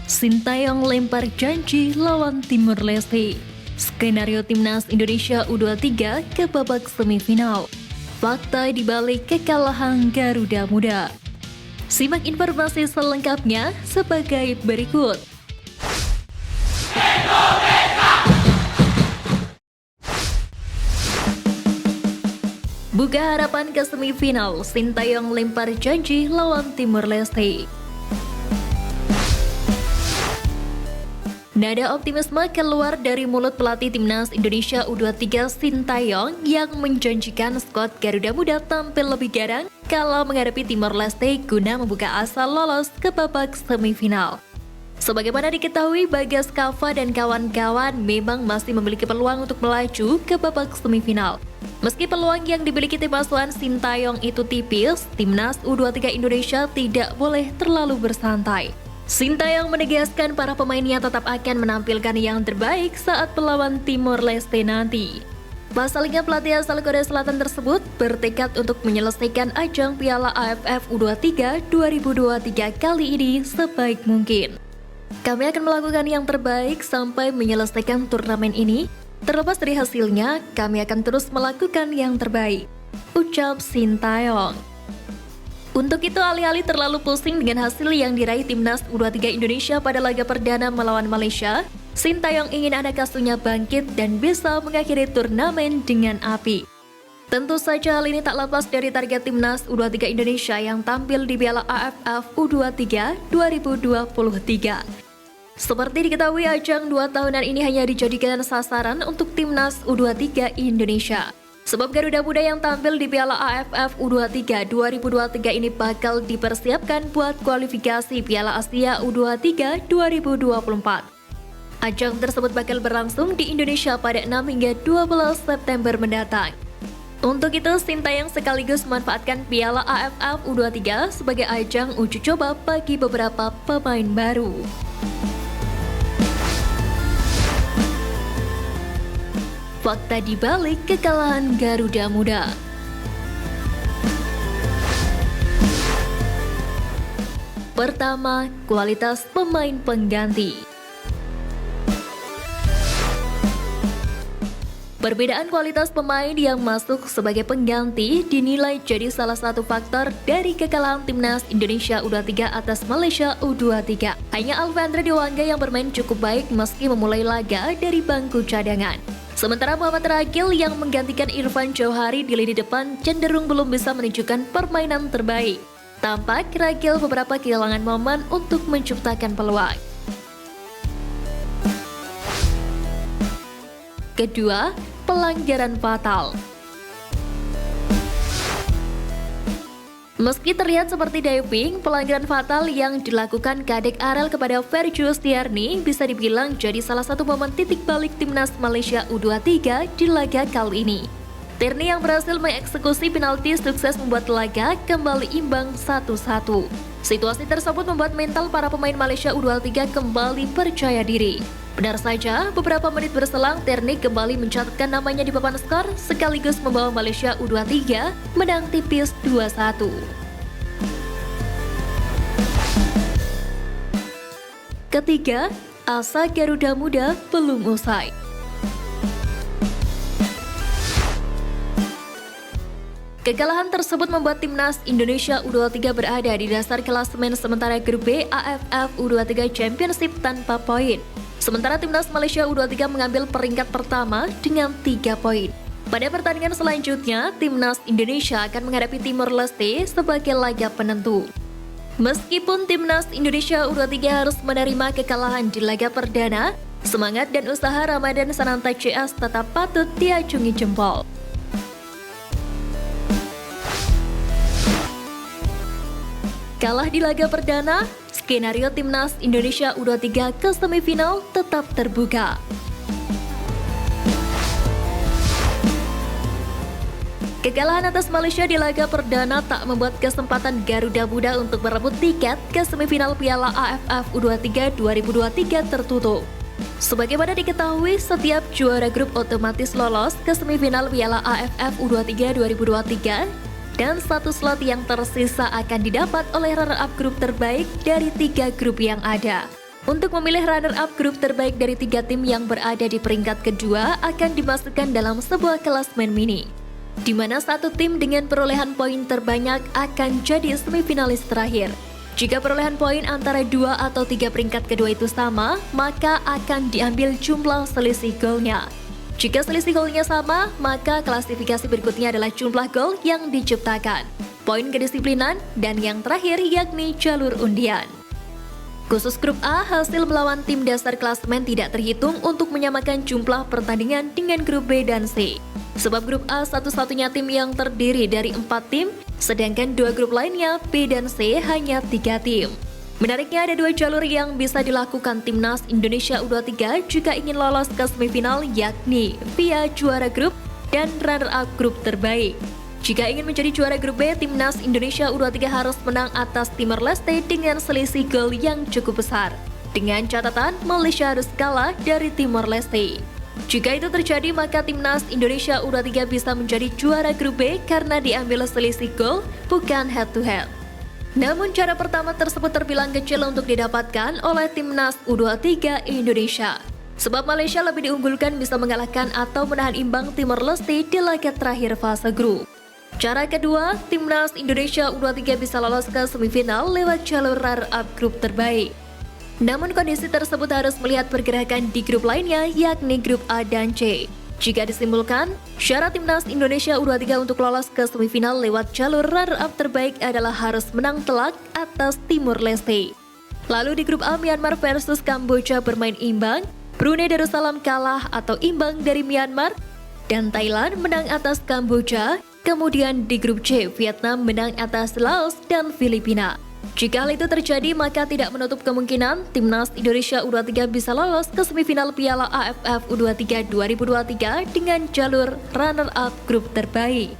Sintayong lempar janji lawan Timor Leste. Skenario Timnas Indonesia U23 ke babak semifinal. Fakta di balik kekalahan Garuda Muda. Simak informasi selengkapnya sebagai berikut. Buka harapan ke semifinal, Sintayong lempar janji lawan Timor Leste. Nada optimisme keluar dari mulut pelatih Timnas Indonesia U23 Sintayong yang menjanjikan skuad Garuda Muda tampil lebih garang kalau menghadapi Timor Leste guna membuka asa lolos ke babak semifinal. Sebagaimana diketahui, Bagas Kava dan kawan-kawan memang masih memiliki peluang untuk melaju ke babak semifinal. Meski peluang yang dimiliki tim asuhan Sintayong itu tipis, Timnas U23 Indonesia tidak boleh terlalu bersantai. Sintayong menegaskan para pemainnya tetap akan menampilkan yang terbaik saat melawan Timor Leste nanti. Pasalnya pelatih asal Korea Selatan tersebut bertekad untuk menyelesaikan ajang Piala AFF U23 2023 kali ini sebaik mungkin. Kami akan melakukan yang terbaik sampai menyelesaikan turnamen ini. Terlepas dari hasilnya, kami akan terus melakukan yang terbaik, ucap Sintayong. Untuk itu, alih-alih terlalu pusing dengan hasil yang diraih Timnas U23 Indonesia pada laga perdana melawan Malaysia, Sintayong ingin anak asuhnya bangkit dan bisa mengakhiri turnamen dengan api. Tentu saja hal ini tak lepas dari target Timnas U23 Indonesia yang tampil di Piala AFF U23 2023. Seperti diketahui, ajang 2 tahunan ini hanya dijadikan sasaran untuk Timnas U23 Indonesia. Sebab Garuda Muda yang tampil di Piala AFF U23 2023 ini bakal dipersiapkan buat kualifikasi Piala Asia U23 2024. Ajang tersebut bakal berlangsung di Indonesia pada 6 hingga 12 September mendatang. Untuk itu, Sintayong sekaligus memanfaatkan Piala AFF U23 sebagai ajang uji coba bagi beberapa pemain baru. Fakta di balik kekalahan Garuda Muda. Pertama, kualitas pemain pengganti. Perbedaan kualitas pemain yang masuk sebagai pengganti dinilai jadi salah satu faktor dari kekalahan Timnas Indonesia U23 atas Malaysia U23. Hanya Alvandra Dewangga yang bermain cukup baik meski memulai laga dari bangku cadangan. Sementara Muhammad Ragil yang menggantikan Irfan Jauhari di lini depan cenderung belum bisa menunjukkan permainan terbaik. Tampak Ragil beberapa kehilangan momen untuk menciptakan peluang. Kedua, pelanggaran fatal. Meski terlihat seperti diving, pelanggaran fatal yang dilakukan Kadek Arel kepada Ferjus Tiarni bisa dibilang jadi salah satu momen titik balik Timnas Malaysia U23 di laga kali ini. Tiarni yang berhasil mengeksekusi penalti sukses membuat laga kembali imbang 1-1. Situasi tersebut membuat mental para pemain Malaysia U23 kembali percaya diri. Benar saja, beberapa menit berselang Tiarni kembali mencatatkan namanya di papan skor sekaligus membawa Malaysia U23 menang tipis 2-1. Ketiga, asa Garuda Muda belum usai. Kekalahan tersebut membuat Timnas Indonesia U23 berada di dasar klasemen sementara grup B AFF U23 Championship tanpa poin. Sementara Timnas Malaysia U23 mengambil peringkat pertama dengan 3 poin. Pada pertandingan selanjutnya, Timnas Indonesia akan menghadapi Timor Leste sebagai laga penentu. Meskipun Timnas Indonesia U23 harus menerima kekalahan di laga perdana, semangat dan usaha Ramadan Sananta CS tetap patut diacungi jempol. Kalah di laga perdana, skenario Timnas Indonesia U23 ke semifinal tetap terbuka. Kekalahan atas Malaysia di laga perdana tak membuat kesempatan Garuda Muda untuk merebut tiket ke semifinal Piala AFF U23 2023 tertutup. Sebagaimana diketahui, setiap juara grup otomatis lolos ke semifinal Piala AFF U23 2023 dan satu slot yang tersisa akan didapat oleh runner-up grup terbaik dari 3 grup yang ada. Untuk memilih runner-up grup terbaik dari 3 tim yang berada di peringkat kedua akan dimasukkan dalam sebuah klasmen mini, di mana satu tim dengan perolehan poin terbanyak akan jadi semifinalis terakhir. Jika perolehan poin antara 2 atau 3 peringkat kedua itu sama, maka akan diambil jumlah selisih golnya. Jika selisih golnya sama, maka klasifikasi berikutnya adalah jumlah gol yang diciptakan, poin kedisiplinan, dan yang terakhir yakni jalur undian. Khusus grup A, hasil melawan tim dasar klasemen tidak terhitung untuk menyamakan jumlah pertandingan dengan grup B dan C. Sebab grup A satu-satunya tim yang terdiri dari 4 tim, sedangkan 2 grup lainnya B dan C hanya 3 tim. Menariknya ada 2 jalur yang bisa dilakukan Timnas Indonesia U23 jika ingin lolos ke semifinal, yakni via juara grup dan runner-up grup terbaik. Jika ingin menjadi juara grup B, Timnas Indonesia U23 harus menang atas Timor Leste dengan selisih gol yang cukup besar. Dengan catatan, Malaysia harus kalah dari Timor Leste. Jika itu terjadi, maka Timnas Indonesia U23 bisa menjadi juara grup B karena diambil selisih gol, bukan head-to-head. Namun cara pertama tersebut terbilang kecil untuk didapatkan oleh Timnas U23 Indonesia. Sebab Malaysia lebih diunggulkan bisa mengalahkan atau menahan imbang Timor Leste di laga terakhir fase grup. Cara kedua, Timnas Indonesia U23 bisa lolos ke semifinal lewat jalur runner-up grup terbaik. Namun kondisi tersebut harus melihat pergerakan di grup lainnya, yakni grup A dan C. Jika disimpulkan, syarat Timnas Indonesia U23 untuk lolos ke semifinal lewat jalur runner-up terbaik adalah harus menang telak atas Timor Leste. Lalu di grup A, Myanmar versus Kamboja bermain imbang, Brunei Darussalam kalah atau imbang dari Myanmar, dan Thailand menang atas Kamboja. Kemudian di grup C, Vietnam menang atas Laos dan Filipina. Jika hal itu terjadi, maka tidak menutup kemungkinan Timnas Indonesia U23 bisa lolos ke semifinal Piala AFF U23 2023 dengan jalur runner-up grup terbaik.